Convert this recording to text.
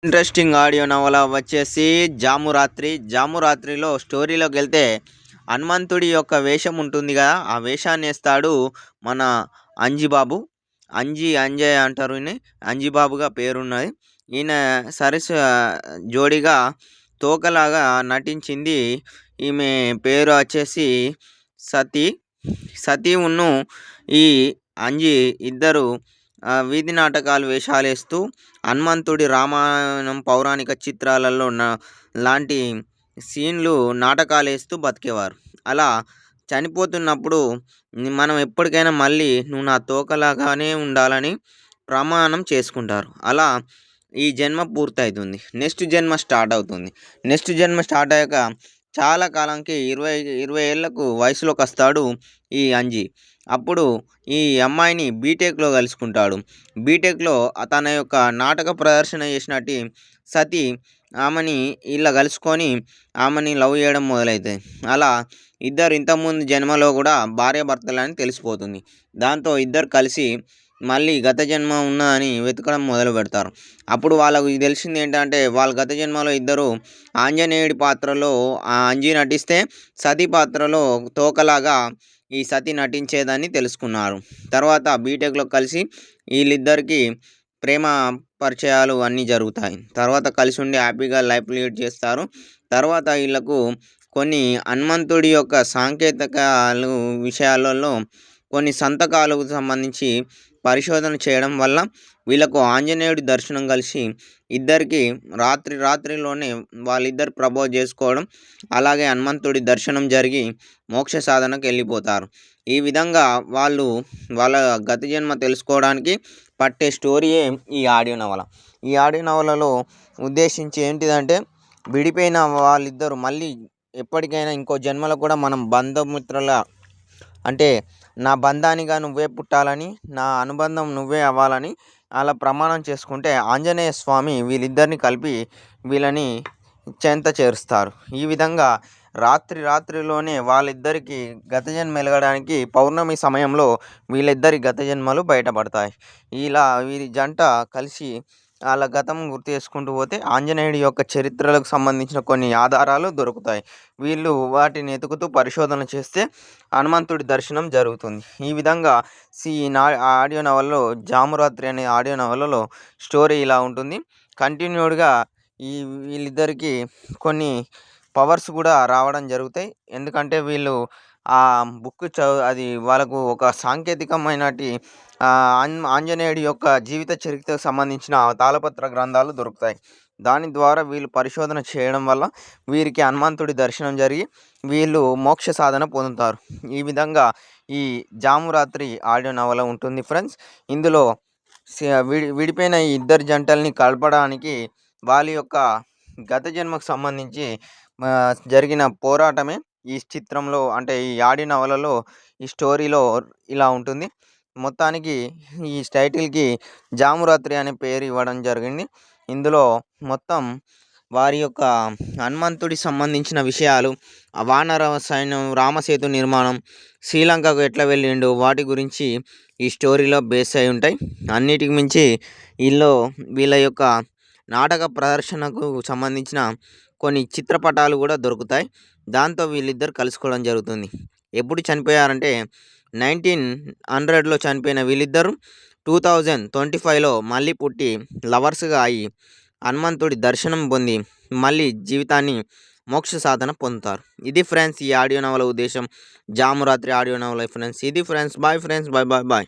Interesting audio నవల వచ్చేసి 'జామురాత్రి'. 'జామురాత్రి'లో స్టోరీలోకెళ్తే హనుమంతుడి యొక్క వేషం ఉంటుంది కదా! ఆ వేషాన్నేస్తాడు మన అంజిబాబు. అంజయ్య అంటారు ఈయన్ని. అంజిబాబుగా పేరున్నది. ఈయన జోడీగా తోకలాగా నటించింది ఈమె పేరు వచ్చేసి సతీ. సతీను ఈ అంజి ఇద్దరు వీధి నాటకాలు వేషాలేస్తూ హనుమంతుడి రామాయణం పౌరాణిక చిత్రాలలో లాంటి సీన్లు నాటకాలేస్తూ బతికేవారు. అలా చనిపోతున్నప్పుడు మనం ఎప్పటికైనా మళ్ళీ నువ్వు నా తోకలాగానే ఉండాలని ప్రమాణం చేసుకుంటారు. అలా ఈ జన్మ పూర్తయితుంది. నెక్స్ట్ జన్మ స్టార్ట్ అవుతుంది. నెక్స్ట్ జన్మ స్టార్ట్ అయ్యాక చాలా కాలంకి 20 ఏళ్లకు వయసులోకొస్తాడు ఈ అంజి. అప్పుడు ఈ అమ్మాయిని బీటెక్‌లో కలుసుకుంటాడు. బీటెక్‌లో తన యొక్క నాటక ప్రదర్శన చేసినట్టి సతీ ఆమెని ఈళ్ళ కలుసుకొని ఆమెని లవ్ చేయడం మొదలైతది. అలా ఇద్దరు ఇంతకుముందు జన్మలో కూడా భార్యాభర్తలని తెలిసిపోతుంది. దాంతో ఇద్దరు కలిసి మళ్ళీ గత జన్మ ఉన్నదని వెతకడం మొదలుపెడతారు. అప్పుడు వాళ్ళకు తెలిసిందేంటంటే వాళ్ళ గత జన్మలో ఇద్దరు ఆంజనేయుడి పాత్రలో అంజి నటిస్తే, సతీ పాత్రలో తోకలాగా ఈ సతీ నటించేదని తెలుసుకున్నారు. తర్వాత బీటెక్‌లో కలిసి వీళ్ళిద్దరికీ ప్రేమ పరిచయాలు అన్నీ జరుగుతాయి. తర్వాత కలిసి ఉండి హ్యాపీగా లైఫ్ లీడ్ చేస్తారు. తర్వాత వీళ్ళకు కొన్ని హనుమంతుడి యొక్క సాంకేతికాలు విషయాలలో కొన్ని సంతకాలకు సంబంధించి పరిశోధన చేయడం వల్ల వీళ్ళకు ఆంజనేయుడి దర్శనం కలిసి ఇద్దరికీ రాత్రిలోనే వాళ్ళిద్దరు ప్రపోజ్ చేసుకోవడం, అలాగే హనుమంతుడి దర్శనం జరిగి మోక్ష సాధనకు వెళ్ళిపోతారు. ఈ విధంగా వాళ్ళు వాళ్ళ గత జన్మ తెలుసుకోవడానికి పట్టే స్టోరీయే ఈ ఆడియో నవల. ఈ ఆడియో నవలలో ఉద్దేశించి ఏంటిదంటే విడిపోయిన వాళ్ళిద్దరూ మళ్ళీ ఎప్పటికైనా ఇంకో జన్మలో కూడా మనం బంధుమిత్రుల అంటే నా బంధానిగా నువ్వే పుట్టాలని, నా అనుబంధం నువ్వే అవ్వాలని అలా ప్రమాణం చేసుకుంటే ఆంజనేయ స్వామి వీళ్ళిద్దరిని కలిపి వీళ్ళని చెంత చేరుస్తారు. ఈ విధంగా రాత్రిలోనే వాళ్ళిద్దరికీ గత జన్మ ఎలగడానికి పౌర్ణమి సమయంలో వీళ్ళిద్దరి గత జన్మలు బయటపడతాయి. ఇలా వీరి జంట కలిసి ఆళ్ళ గతం గుర్తు చేసుకుంటూ పోతే ఆంజనేయుడి యొక్క చరిత్రలకు సంబంధించిన కొన్ని ఆధారాలు దొరుకుతాయి. వీళ్ళు వాటిని వెతుకుతూ పరిశోధన చేస్తే హనుమంతుడి దర్శనం జరుగుతుంది. ఈ విధంగా ఆడియో నవలలో 'జామురాత్రి' అనే ఆడియో నవలలో స్టోరీ ఇలా ఉంటుంది. కంటిన్యూడ్‌గా వీళ్ళిద్దరికీ కొన్ని పవర్స్ కూడా రావడం జరుగుతాయి. ఎందుకంటే వీళ్ళు ఆ బుక్ అది వాళ్ళకు ఒక సాంకేతికమైనటి ఆంజనేయుడి యొక్క జీవిత చరిత్రకు సంబంధించిన తాళపత్ర గ్రంథాలు దొరుకుతాయి. దాని ద్వారా వీళ్ళు పరిశోధన చేయడం వల్ల వీరికి హనుమంతుడి దర్శనం జరిగి వీళ్ళు మోక్ష సాధన పొందుతారు. ఈ విధంగా ఈ 'జామురాత్రి' ఆడియో నవల ఉంటుంది ఫ్రెండ్స్. ఇందులో విడిపోయిన ఈ ఇద్దరు జంటల్ని కలపడానికి వాళ్ళ యొక్క గత జన్మకు సంబంధించి జరిగిన పోరాటమే ఈ చిత్రంలో అంటే ఈ ఆడియో నవలలో ఈ స్టోరీలో ఇలా ఉంటుంది. మొత్తానికి ఈ టైటిల్‌కి 'జామురాత్రి' అనే పేరు ఇవ్వడం జరిగింది. ఇందులో మొత్తం వారి యొక్క హనుమంతుడికి సంబంధించిన విషయాలు, ఆ వానర సైన్యం రామసేతు నిర్మాణం, శ్రీలంకకు ఎట్లా వెళ్ళిండు వాటి గురించి ఈ స్టోరీలో బేస్ అయి ఉంటాయి. అన్నిటికి మించి వీళ్ళ యొక్క నాటక ప్రదర్శనకు సంబంధించిన కొన్ని చిత్రపటాలు కూడా దొరుకుతాయి. దాంతో వీళ్ళిద్దరు కలుసుకోవడం జరుగుతుంది. ఎప్పుడు చనిపోయారంటే 1900లో చనిపోయిన వీళ్ళిద్దరూ 2025లో మళ్ళీ పుట్టి లవర్స్‌గా అయ్యి హనుమంతుడి దర్శనం పొంది మళ్ళీ జీవితాన్ని మోక్ష సాధన పొందుతారు. ఇది ఫ్రెండ్స్ ఈ ఆడియో నవల ఉద్దేశం. 'జామురాత్రి' ఆడియో నవల ఫ్రెండ్స్. ఇది ఫ్రెండ్స్. Bye friends. బాయ్.